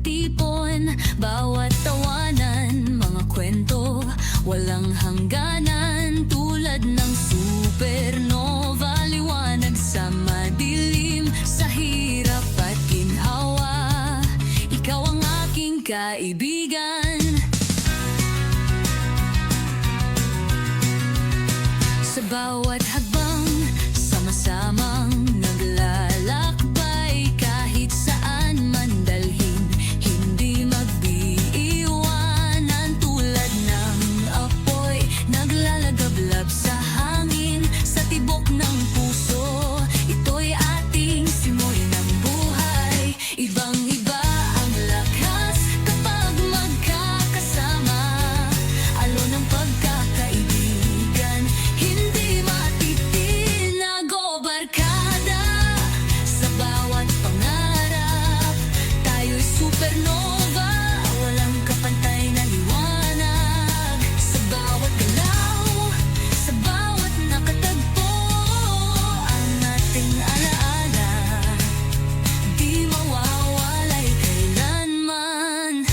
nagtipon. Bawat tawanan, mga kwento, walang hangganan. Tulad ng supernova, liwanag sa madilim. Sa hirap at ginhawa, ikaw ang aking kaibigan. Sa bawat hakbang, sama-samang naglalakbay. Kahit saan man dalhin, hindi magbiiwanan. Tulad ng apoy, naglalagablab sa hangin. Sa tibok ng puso, ito'y ating simoy ng buhay. Ibang-iba ang lakas kapag magkakasama. Alon ng pagkakaibigan, hindi matitinago. Barkada sa bawat pangarap, tayo'y supernova, walang kapantay na liwanag. Sa bawat galaw, sa bawat nakatagpo, ang ating alaala, di mawawalay kailanman.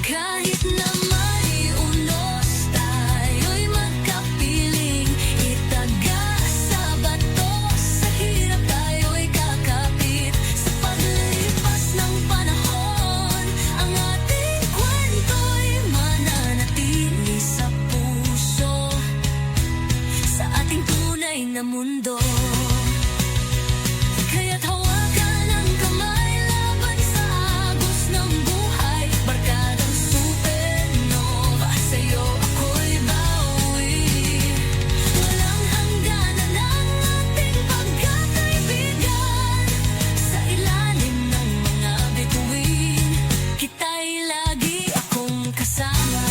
Kahit na may unos, tayo'y magkapiling. Itaga sa bato, sa hirap tayo'y kakapit. Sa paglipas ng panahon, ang ating kwento'y mananatili sa puso, sa ating tunay na mundo. Kaya't hawakan ang kamay laban sa agos ng buhay. Barkadang supernova, sa'yo ako'y bawi. Walang hangganan ang ating pagkakaibigan. Sa ilalim ng mga bituin, kita'y lagi akong kasama.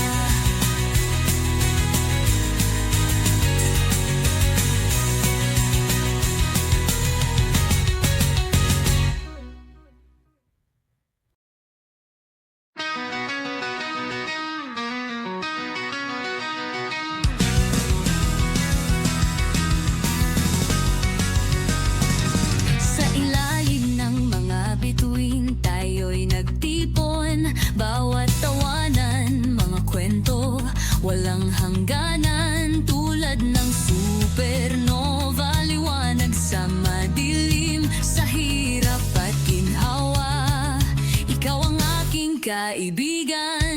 Sa ilalim ng mga bituin, tayo'y nagtipon. Bawat tawanan, mga kwento, walang hangganan. Tulad ng supernova, liwanag sa madilim. Sa hirap at ginhawa, ikaw ang aking kaibigan.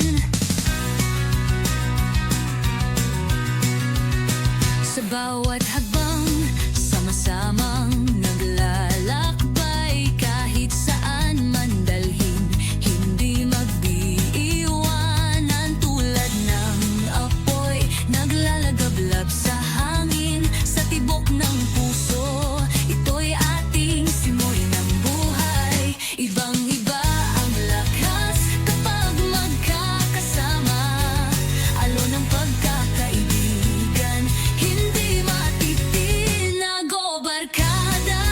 Sa bawat hakbang, sama-samang naglalakbay. Kahit saan man dalhin, hindi magbiiwanan. Tulad ng apoy, naglalagablab sa hangin. Sa tibok ng puso, ito'y ating simoy ng buhay. Ibang-iba ang lakas kapag magkakasama. Alon ng pagkakaibigan, hindi matitinago. Barkada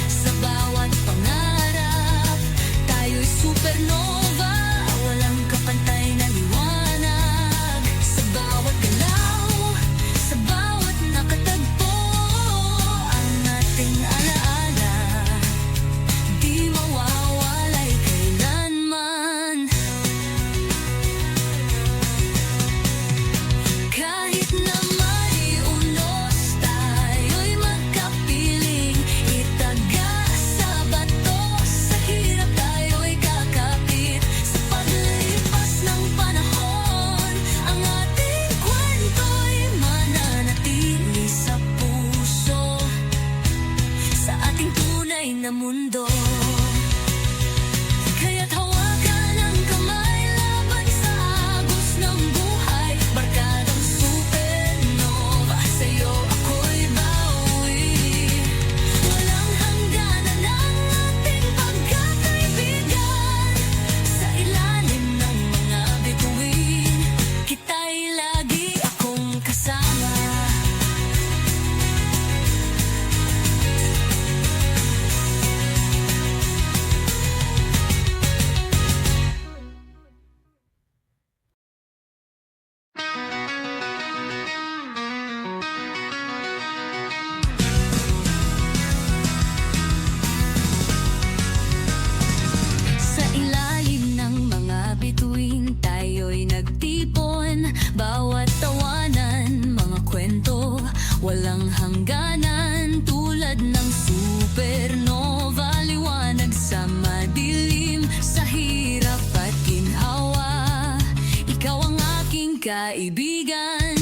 sa bawat pangarap, tayo'y supernova, walang kapantay na liwanag. Sa bawat galaw, sa bawat nakatagpo, ang ating alaala, di mawawalay kailanman. Kahit na may unos, tayo'y magkapiling. Itaga sa bato, sa hirap tayo'y kakapit. Sa paglipas ng panahon, ang ating kwento'y mananatili sa puso, sa ating tunay na mundo. Kaya't hawakan ang kamay laban sa agos ng buhay. Barkadang supernova, sa'yo ako'y bawi. Walang hangganan ang ating pagkakaibigan. Sa ilalim ng mga bituin, kita'y lagi akong kasama. kaibigan.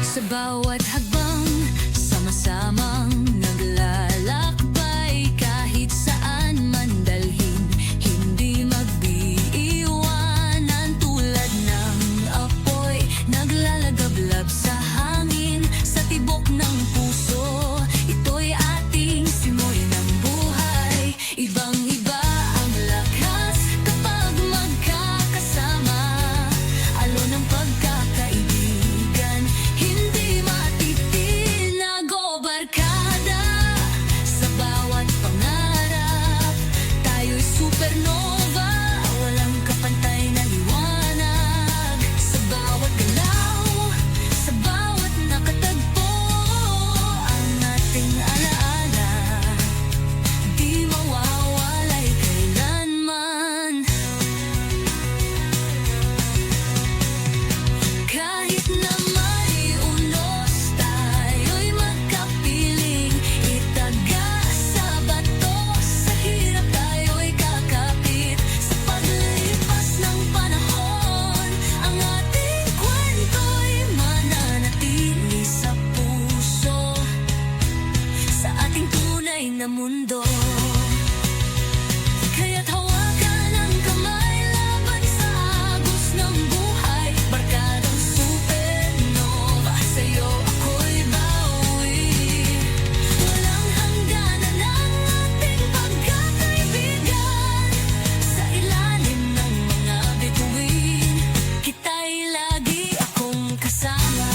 Sa bawat hakbang, sama-samang naglalakbay. Kahit saan man dalhin, hindi magbiiwanan. Tulad ng apoy, naglalagablab sa hangin. Sa tibok ng puso, ito'y ating simoy ng buhay. Ibang-iba ang lakas kapag magkakasama. Alon ng pagkakaibigan, hindi matitinag o barkada. Sa bawat pangarap, tayo'y supernova. Walang kapantay na liwanag. Sa bawat galaw, sa bawat nakatagpo, ang ating alaala di mawawalay kailanman. Kahit na may unos, tayo'y magkapiling. Itaga sa bato, sa hirap tayo'y kakapit. Sa paglipas ng panahon, ang ating kwento'y mananatili sa puso. Sa ating tunay na mundo, kaya't hawakan ang kamay laban sa agos ng buhay. Barkadang supernova, sa'yo ako'y bawi. Walang hangganan ang ating pagkakaibigan. Sa ilalim ng mga bituin, kita'y lagi akong kasama.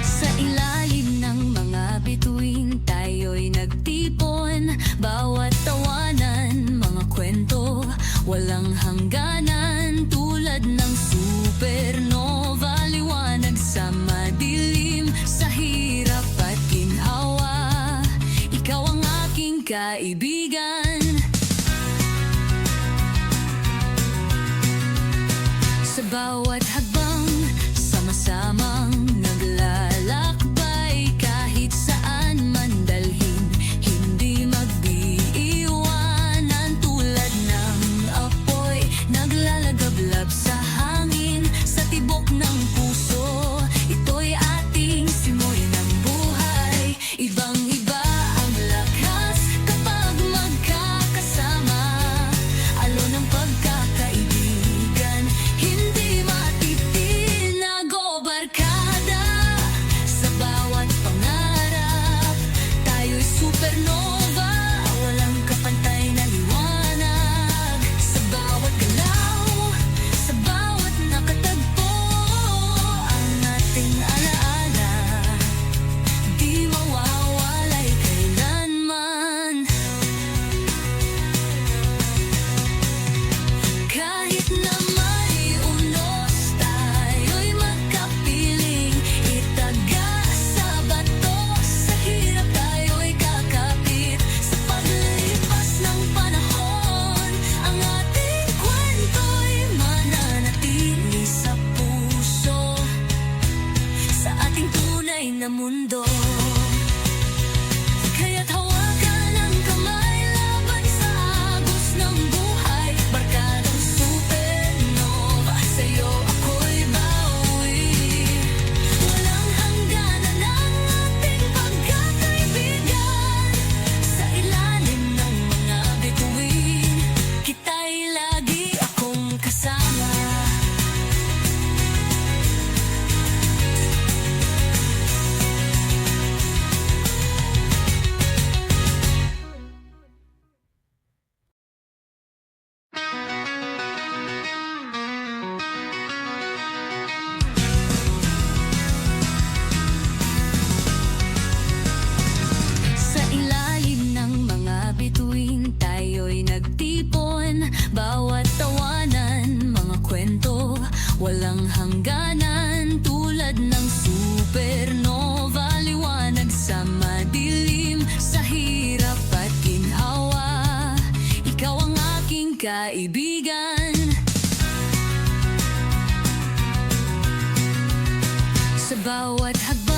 Sa ilalim ng mga bituin, tayo'y nagtipon. Bawat tawanan, mga kwento, walang hangganan. Tulad ng supernova, liwanag sa madilim. Sa hirap at ginhawa, ikaw ang aking kaibigan. Sa bawat hakbang, sama-samang naglalakbay. Kahit saan man dalhin, hindi magbiiwanan. Tulad ng apoy, naglalagablab sa hangin. Sa tibok ng puso, ito'y ating simoy ng buhay. Ibang-iba ang lakas kapag magkakasama. Alon ng pagkakaibigan, hindi matitinag o barkada. Sa bawat pangarap, tayo'y supernova. Walang kapantay na liwanag. Sa bawat galaw, sa bawat nakatagpo, ang ating alaala di mawawalay kailanman. Kahit na may unos, tayo'y magkapiling. Itaga sa bato, sa hirap tayo'y kakapit. Sa paglipas ng panahon, ang ating kwento'y mananatili sa puso. Sa ating tunay na mundo, kaya't hawakan ang kamay laban sa agos ng buhay. Barkadang supernova, sa'yo ako'y bawi. Walang hangganan ang ating pagkakaibigan. Sa ilalim ng mga bituin, kita'y lagi akong kasama. Sa ilalim ng mga bituin, tayo'y nagtipon. Bawat tawanan, mga kwento, walang hangganan. Tulad ng supernova, liwanag sa sa madilim, sa hirap at ginhawa. Ikaw ang aking kaibigan. Sa bawat hagdan